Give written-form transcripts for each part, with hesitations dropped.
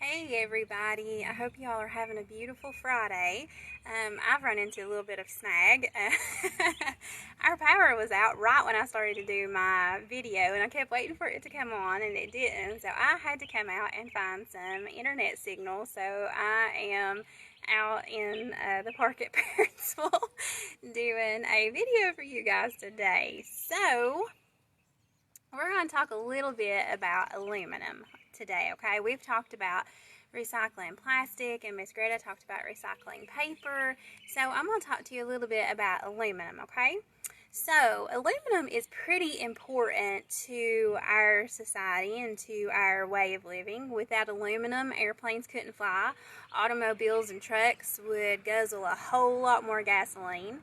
Hey everybody, I hope y'all are having a beautiful Friday. I've run into a little bit of snag. Our power was out right when I started to do my video, and I kept waiting for it to come on, and it didn't. So I had to come out and find some internet signal. So I am out in the park at Parentsville doing a video for you guys today. So we're going to talk a little bit about aluminum today, okay? We've talked about recycling plastic, and Miss Greta talked about recycling paper. So I'm going to talk to you a little bit about aluminum, okay? So aluminum is pretty important to our society and to our way of living. Without aluminum, airplanes couldn't fly. Automobiles and trucks would guzzle a whole lot more gasoline.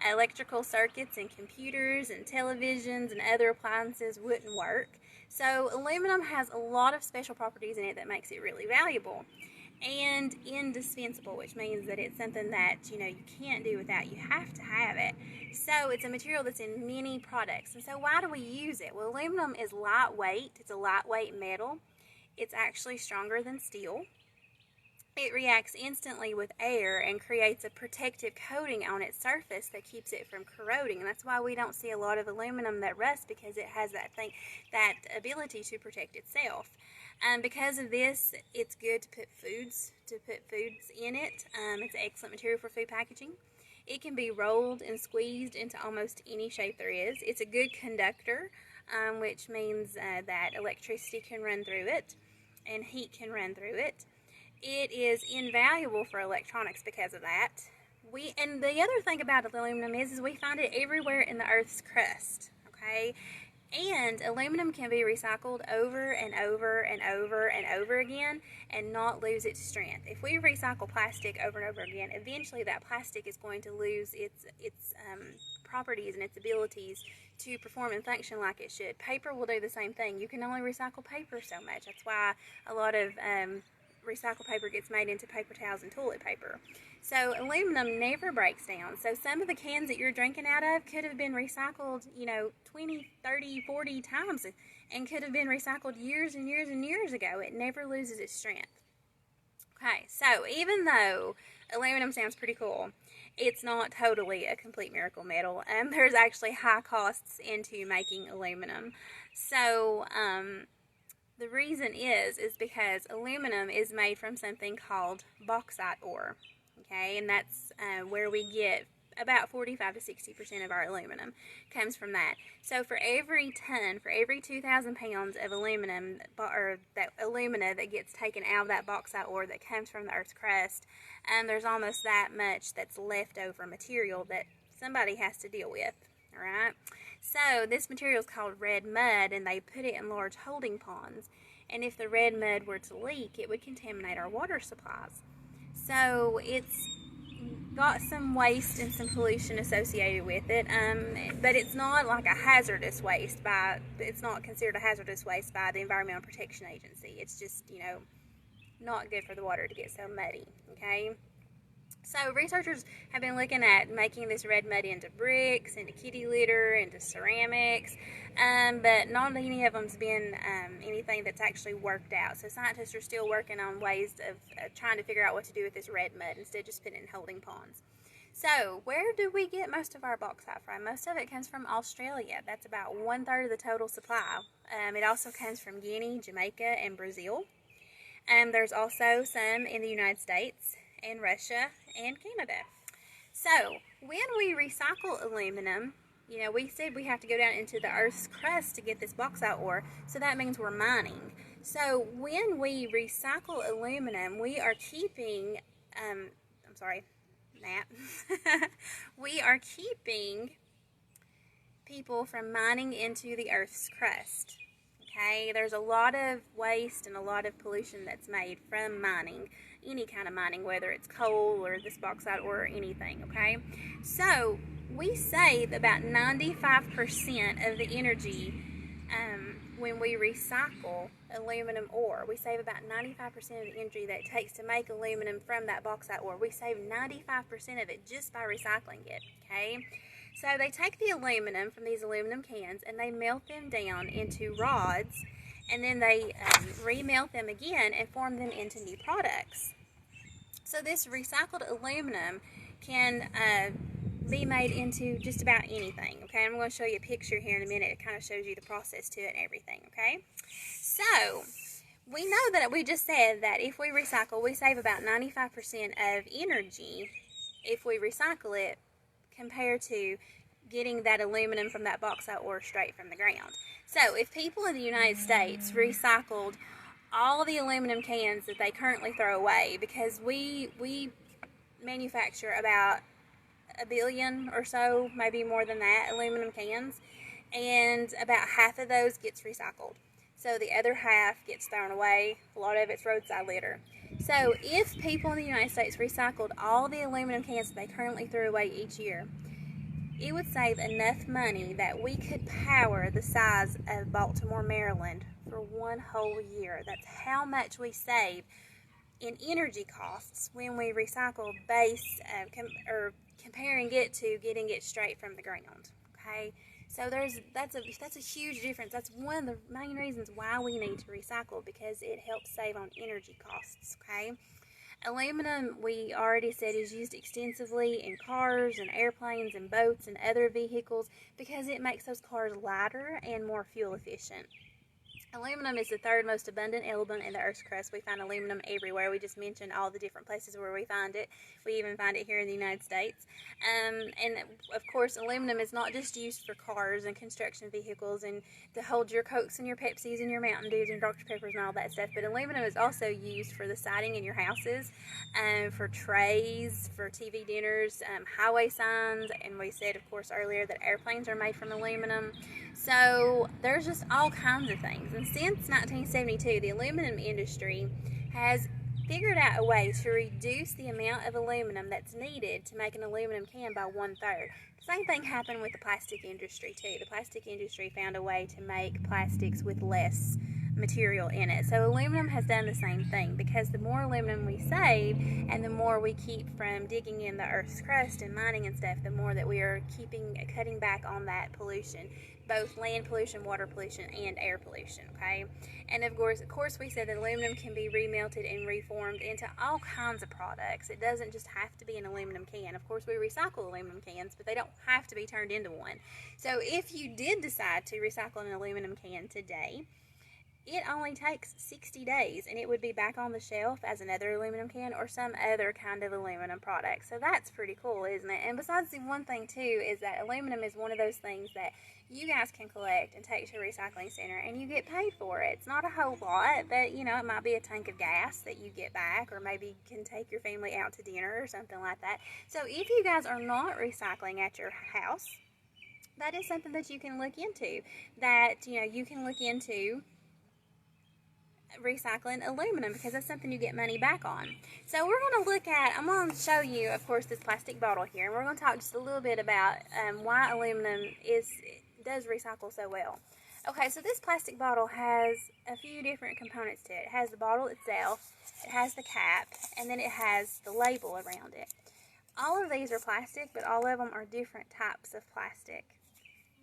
Electrical circuits and computers and televisions and other appliances wouldn't work. So aluminum has a lot of special properties in it that makes it really valuable and indispensable, which means that it's something that you can't do without. You have to have it. So it's a material that's in many products. And so why do we use it? Well, aluminum is lightweight. It's a lightweight metal. It's actually stronger than steel. It reacts instantly with air and creates a protective coating on its surface that keeps it from corroding. And that's why we don't see a lot of aluminum that rusts, because it has that ability to protect itself. Because of this, it's good to put foods in it. It's an excellent material for food packaging. It can be rolled and squeezed into almost any shape there is. It's a good conductor, which means that electricity can run through it and heat can run through it. It is invaluable for electronics because of that. And the other thing about aluminum is we find it everywhere in the Earth's crust, okay? And aluminum can be recycled over and over and over and over again and not lose its strength. If we recycle plastic over and over again, eventually that plastic is going to lose its properties and its abilities to perform and function like it should. Paper will do the same thing. You can only recycle paper so much. That's why a lot of recycled paper gets made into paper towels and toilet paper. So aluminum never breaks down. So some of the cans that you're drinking out of could have been recycled, 20, 30, 40 times and could have been recycled years and years and years ago. It never loses its strength. Okay, so even though aluminum sounds pretty cool, it's not totally a complete miracle metal. There's actually high costs into making aluminum. So, the reason is because aluminum is made from something called bauxite ore, okay, and that's where we get about 45 to 60% of our aluminum comes from that. So for every 2,000 pounds of aluminum, or that alumina that gets taken out of that bauxite ore that comes from the Earth's crust, there's almost that much that's leftover material that somebody has to deal with, all right? So this material is called red mud, and they put it in large holding ponds. And if the red mud were to leak, it would contaminate our water supplies. So it's got some waste and some pollution associated with it, but it's not like a hazardous waste it's not considered a hazardous waste by the Environmental Protection Agency. It's just, not good for the water to get so muddy, okay? So researchers have been looking at making this red mud into bricks, into kitty litter, into ceramics, but not any of them's been anything that's actually worked out. So scientists are still working on ways of trying to figure out what to do with this red mud instead of just putting it in holding ponds. So where do we get most of our bauxite from? Most of it comes from Australia. That's about 1/3 of the total supply. It also comes from Guinea, Jamaica, and Brazil. There's also some in the United States and Russia and Canada. So when we recycle aluminum, we said we have to go down into the Earth's crust to get this bauxite ore, so that means we're mining. So when we recycle aluminum, we are keeping, we are keeping people from mining into the Earth's crust. Okay, there's a lot of waste and a lot of pollution that's made from mining, any kind of mining, whether it's coal or this bauxite or anything, okay? So we save about 95% of the energy when we recycle aluminum ore. We save about 95% of the energy that it takes to make aluminum from that bauxite ore. We save 95% of it just by recycling it, okay? So they take the aluminum from these aluminum cans and they melt them down into rods, and then they remelt them again and form them into new products. So this recycled aluminum can be made into just about anything, okay? I'm going to show you a picture here in a minute. It kind of shows you the process to it and everything, okay? So we know that we just said that if we recycle, we save about 95% of energy if we recycle it compared to getting that aluminum from that bauxite ore straight from the ground. So if people in the United States recycled all the aluminum cans that they currently throw away, because we manufacture about 1 billion or so, maybe more than that, aluminum cans, and about half of those gets recycled. So the other half gets thrown away. A lot of it's roadside litter. So if people in the United States recycled all the aluminum cans that they currently throw away each year, it would save enough money that we could power the size of Baltimore, Maryland for one whole year. That's how much we save in energy costs when we recycle comparing it to getting it straight from the ground. Okay, so that's a huge difference. That's one of the main reasons why we need to recycle, because it helps save on energy costs. Okay. Aluminum, we already said, is used extensively in cars and airplanes and boats and other vehicles because it makes those cars lighter and more fuel efficient. Aluminum is the third most abundant element in the Earth's crust. We find aluminum everywhere. We just mentioned all the different places where we find it. We even find it here in the United States. And of course, aluminum is not just used for cars and construction vehicles and to hold your Cokes and your Pepsis and your Mountain Dews and Dr. Peppers and all that stuff. But aluminum is also used for the siding in your houses, for trays, for TV dinners, highway signs. And we said, of course, earlier that airplanes are made from aluminum. So there's just all kinds of things. And since 1972, the aluminum industry has figured out a way to reduce the amount of aluminum that's needed to make an aluminum can by 1/3. The same thing happened with the plastic industry too. The plastic industry found a way to make plastics with less material in it. So aluminum has done the same thing, because the more aluminum we save and the more we keep from digging in the Earth's crust and mining and stuff, the more that we are cutting back on that pollution, both land pollution, water pollution, and air pollution. Okay, and of course we said that aluminum can be remelted and reformed into all kinds of products. It doesn't just have to be an aluminum can. Of course, we recycle aluminum cans, but they don't have to be turned into one. So if you did decide to recycle an aluminum can today, it only takes 60 days and it would be back on the shelf as another aluminum can or some other kind of aluminum product. So that's pretty cool, isn't it? And besides, the one thing too is that aluminum is one of those things that you guys can collect and take to a recycling center and you get paid for it. It's not a whole lot, but you know, it might be a tank of gas that you get back, or maybe you can take your family out to dinner or something like that. So if you guys are not recycling at your house, that is something that you can look into. You can look into recycling aluminum, because that's something you get money back on. So we're going to I'm going to show you, of course, this plastic bottle here, and we're going to talk just a little bit about why aluminum does recycle so well. Okay, so this plastic bottle has a few different components to it. It has the bottle itself, it has the cap, and then it has the label around it. All of these are plastic, but all of them are different types of plastic.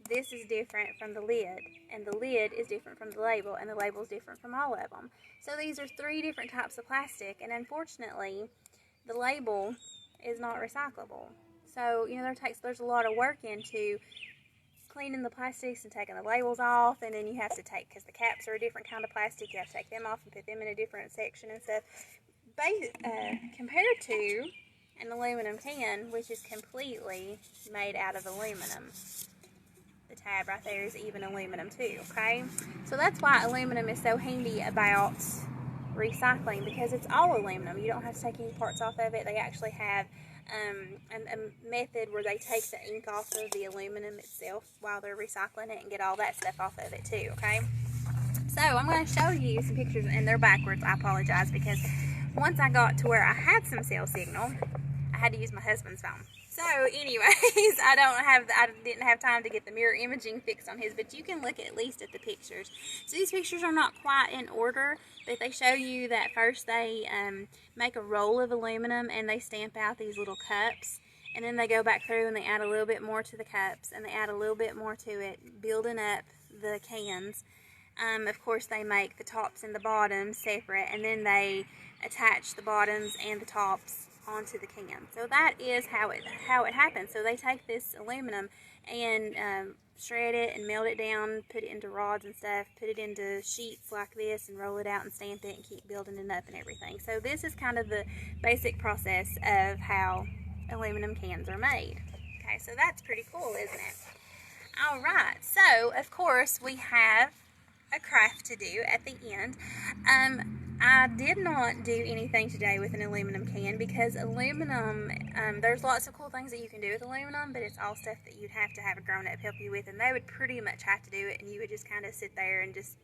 This is different from the lid, and the lid is different from the label, and the label is different from all of them. So these are 3 different types of plastic, and unfortunately, the label is not recyclable. So, you know, there's a lot of work into cleaning the plastics and taking the labels off, and then you have to because the caps are a different kind of plastic, you have to take them off and put them in a different section and stuff. Compared to an aluminum can, which is completely made out of aluminum. The tab right there is even aluminum too, okay? So that's why aluminum is so handy about recycling, because it's all aluminum. You don't have to take any parts off of it. They actually have a method where they take the ink off of the aluminum itself while they're recycling it and get all that stuff off of it too, okay? So I'm going to show you some pictures, and they're backwards. I apologize, because once I got to where I had some cell signal, I had to use my husband's phone. So anyways, I didn't have time to get the mirror imaging fixed on his, but you can look at least at the pictures. So these pictures are not quite in order, but they show you that first they make a roll of aluminum and they stamp out these little cups, and then they go back through and they add a little bit more to the cups, and they add a little bit more to it, building up the cans. Of course, they make the tops and the bottoms separate, and then they attach the bottoms and the tops onto the can. So that is how it happens. So they take this aluminum and shred it and melt it down, put it into rods and stuff, put it into sheets like this, and roll it out and stamp it and keep building it up and everything. So this is kind of the basic process of how aluminum cans are made. Okay, so that's pretty cool, isn't it? Alright, so of course we have a craft to do at the end. I did not do anything today with an aluminum can because aluminum, there's lots of cool things that you can do with aluminum, but it's all stuff that you'd have to have a grown-up help you with, and they would pretty much have to do it, and you would just kind of sit there and just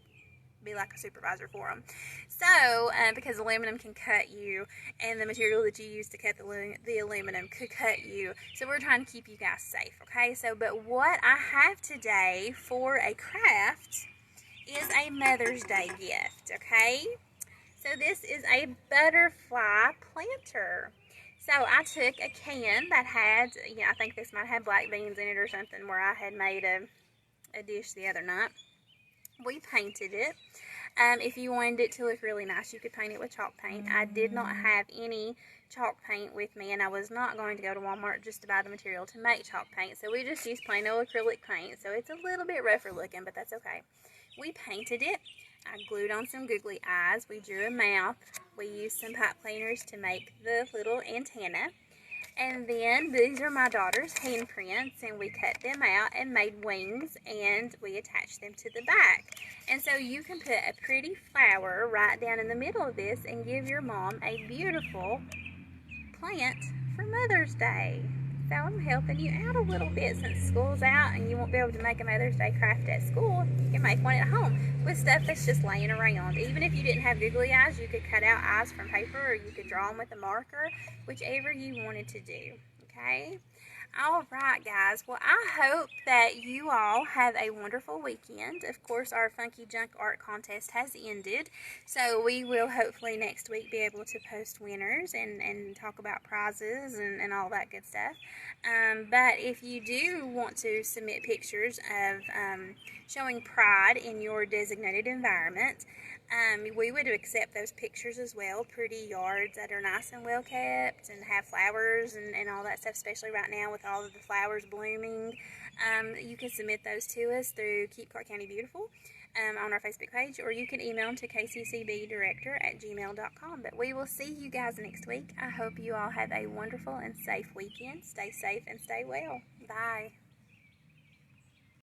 be like a supervisor for them. So, because aluminum can cut you, and the material that you use to cut the aluminum could cut you, so we're trying to keep you guys safe, okay? So, but what I have today for a craft is a Mother's Day gift, okay? So this is a butterfly planter. So I took a can that had, I think this might have black beans in it or something, where I had made a dish the other night. We painted it. If you wanted it to look really nice, you could paint it with chalk paint. I did not have any chalk paint with me, and I was not going to go to Walmart just to buy the material to make chalk paint. So we just used plain old acrylic paint. So it's a little bit rougher looking, but that's okay. We painted it. I glued on some googly eyes. We drew a mouth. We used some pipe cleaners to make the little antenna. And then these are my daughter's handprints, and we cut them out and made wings, and we attached them to the back. And so you can put a pretty flower right down in the middle of this and give your mom a beautiful plant for Mother's Day. So I'm helping you out a little bit since school's out and you won't be able to make a Mother's Day craft at school. You can make one at home with stuff that's just laying around. Even if you didn't have googly eyes, you could cut out eyes from paper, or you could draw them with a marker, whichever you wanted to do, okay? Alright guys, well I hope that you all have a wonderful weekend. Of course our Funky Junk Art Contest has ended, so we will hopefully next week be able to post winners and talk about prizes and all that good stuff. But if you do want to submit pictures of showing pride in your designated environment, we would accept those pictures as well. Pretty yards that are nice and well kept and have flowers and all that stuff, especially right now with all of the flowers blooming. You can submit those to us through Keep Clark County Beautiful on our Facebook page, or you can email them to kccbdirector@gmail.com. But we will see you guys next week. I hope you all have a wonderful and safe weekend. Stay safe and stay well. Bye.